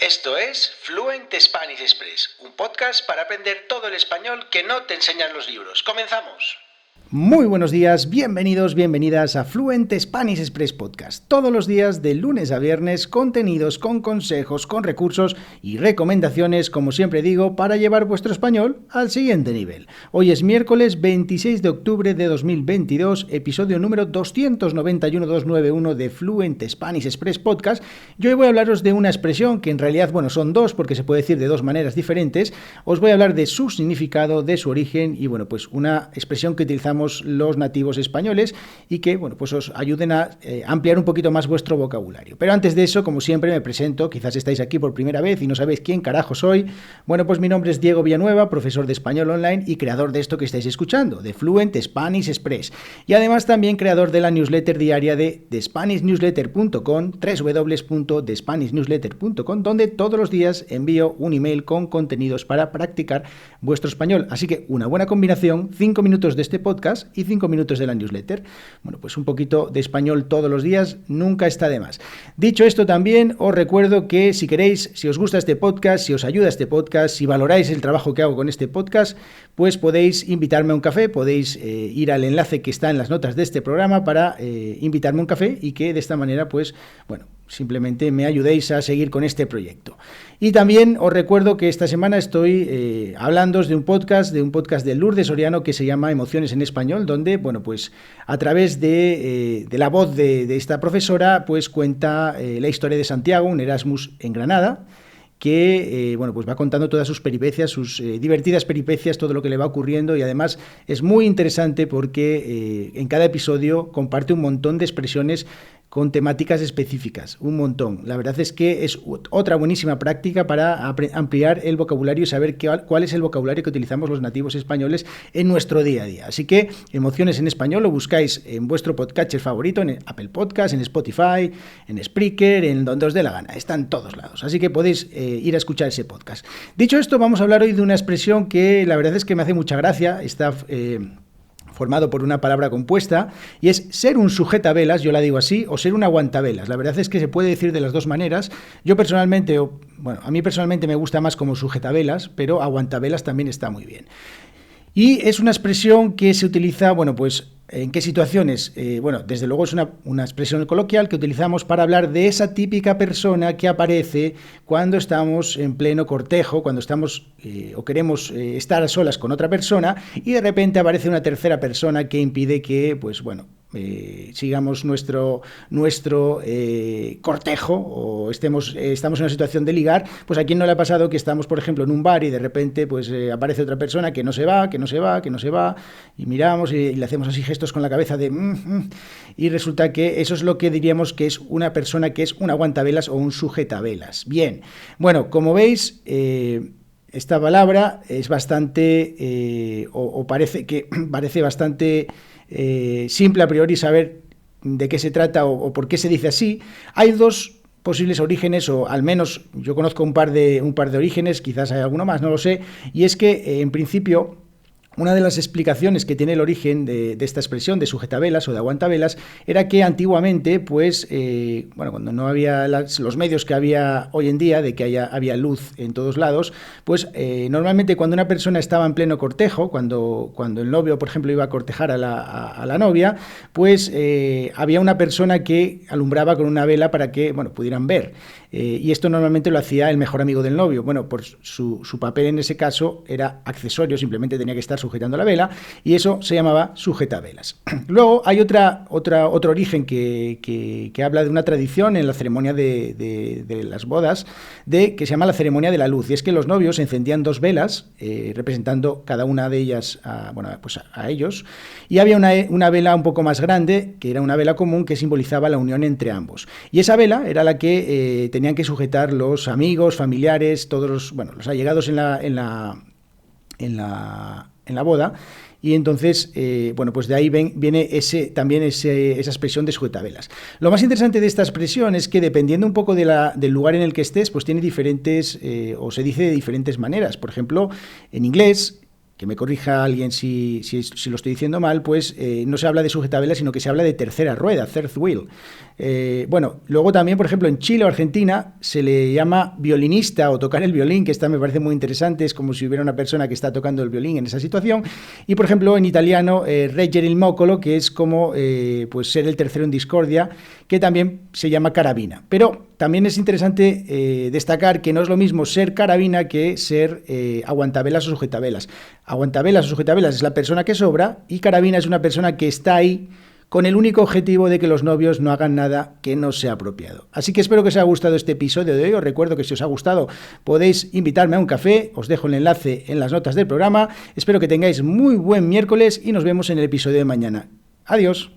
Esto es Fluent Spanish Express, un podcast para aprender todo el español que no te enseñan los libros. ¡Comenzamos! Muy buenos días, bienvenidos, bienvenidas a Fluent Spanish Express Podcast. Todos los días, de lunes a viernes, contenidos con consejos, con recursos y recomendaciones, como siempre digo, para llevar vuestro español al siguiente nivel. Hoy es miércoles 26 de octubre de 2022, episodio número 291 de Fluent Spanish Express Podcast. Yo hoy voy a hablaros de una expresión que en realidad, son dos, porque se puede decir de dos maneras diferentes. Os voy a hablar de su significado, de su origen y, pues una expresión que utilizamos los nativos españoles y que, pues os ayuden a ampliar un poquito más vuestro vocabulario. Pero antes de eso, como siempre, me presento. Quizás estáis aquí por primera vez y no sabéis quién carajo soy. Pues mi nombre es Diego Villanueva, profesor de español online y creador de esto que estáis escuchando, de Fluent Spanish Express. Y además también creador de la newsletter diaria de thespanishnewsletter.com, www.thespanishnewsletter.com, donde todos los días envío un email con contenidos para practicar vuestro español. Así que una buena combinación, 5 minutos de este podcast y 5 minutos de la newsletter. Pues un poquito de español todos los días nunca está de más. Dicho esto, también os recuerdo que si queréis, si os gusta este podcast, si os ayuda este podcast, si valoráis el trabajo que hago con este podcast, pues podéis invitarme a un café, podéis ir al enlace que está en las notas de este programa para invitarme a un café y que de esta manera, simplemente me ayudéis a seguir con este proyecto. Y también os recuerdo que esta semana estoy hablándoos de un podcast de Lourdes Soriano que se llama Emociones en Español, donde, a través de la voz de esta profesora, cuenta la historia de Santiago, un Erasmus en Granada, que va contando todas sus peripecias, sus divertidas peripecias, todo lo que le va ocurriendo, y además es muy interesante porque en cada episodio comparte un montón de expresiones con temáticas específicas, un montón. La verdad es que es otra buenísima práctica para ampliar el vocabulario y saber cuál es el vocabulario que utilizamos los nativos españoles en nuestro día a día. Así que Emociones en Español lo buscáis en vuestro podcatcher favorito, en Apple Podcast, en Spotify, en Spreaker, en donde os dé la gana. Está en todos lados. Así que podéis ir a escuchar ese podcast. Dicho esto, vamos a hablar hoy de una expresión que la verdad es que me hace mucha gracia. Está formado por una palabra compuesta, y es ser un sujetavelas, yo la digo así, o ser un aguantavelas. La verdad es que se puede decir de las dos maneras. Yo personalmente, a mí personalmente me gusta más como sujetavelas, pero aguantavelas también está muy bien. Y es una expresión que se utiliza, ¿en qué situaciones? Desde luego es una expresión coloquial que utilizamos para hablar de esa típica persona que aparece cuando estamos en pleno cortejo, cuando estamos o queremos estar a solas con otra persona y de repente aparece una tercera persona que impide que, sigamos nuestro cortejo o estamos en una situación de ligar. Pues a quién no le ha pasado que estamos, por ejemplo, en un bar y de repente aparece otra persona que no se va y miramos y le hacemos así gestos con la cabeza de y resulta que eso es lo que diríamos que es una persona que es un aguantavelas o un sujetavelas. Bien, como veis, esta palabra es bastante parece bastante simple a priori saber de qué se trata o por qué se dice así. Hay dos posibles orígenes, o al menos yo conozco un par de orígenes, quizás hay alguno más, no lo sé, y es que en principio una de las explicaciones que tiene el origen de esta expresión de sujetavelas o de aguantavelas era que antiguamente, cuando no había los medios que había hoy en día, de que había luz en todos lados, normalmente cuando una persona estaba en pleno cortejo, cuando el novio, por ejemplo, iba a cortejar a la novia, había una persona que alumbraba con una vela para que, pudieran ver. Y esto normalmente lo hacía el mejor amigo del novio. Por su papel en ese caso era accesorio, simplemente tenía que estar sujetando la vela, y eso se llamaba sujetavelas. Luego hay otro origen que habla de una tradición en la ceremonia de las bodas, que se llama la ceremonia de la luz, y es que los novios encendían dos velas, representando cada una de ellas a ellos, y había una vela un poco más grande, que era una vela común que simbolizaba la unión entre ambos. Y esa vela era la que tenían que sujetar los amigos, familiares, todos los allegados en la boda, y entonces, de ahí viene esa expresión de sujetavelas. Lo más interesante de esta expresión es que dependiendo un poco del lugar en el que estés, tiene diferentes, o se dice de diferentes maneras. Por ejemplo, en inglés que me corrija alguien si lo estoy diciendo mal, pues no se habla de sujetavela, sino que se habla de tercera rueda, third wheel. Bueno, luego también, por ejemplo, en Chile o Argentina se le llama violinista o tocar el violín, que esta me parece muy interesante, es como si hubiera una persona que está tocando el violín en esa situación. Y, por ejemplo, en italiano, reggere il moccolo, que es como pues ser el tercero en discordia, que también se llama carabina. Pero también es interesante destacar que no es lo mismo ser carabina que ser aguantavelas o sujetavelas. Aguantavelas o sujetavelas es la persona que sobra y carabina es una persona que está ahí con el único objetivo de que los novios no hagan nada que no sea apropiado. Así que espero que os haya gustado este episodio de hoy. Os recuerdo que si os ha gustado podéis invitarme a un café. Os dejo el enlace en las notas del programa. Espero que tengáis muy buen miércoles y nos vemos en el episodio de mañana. Adiós.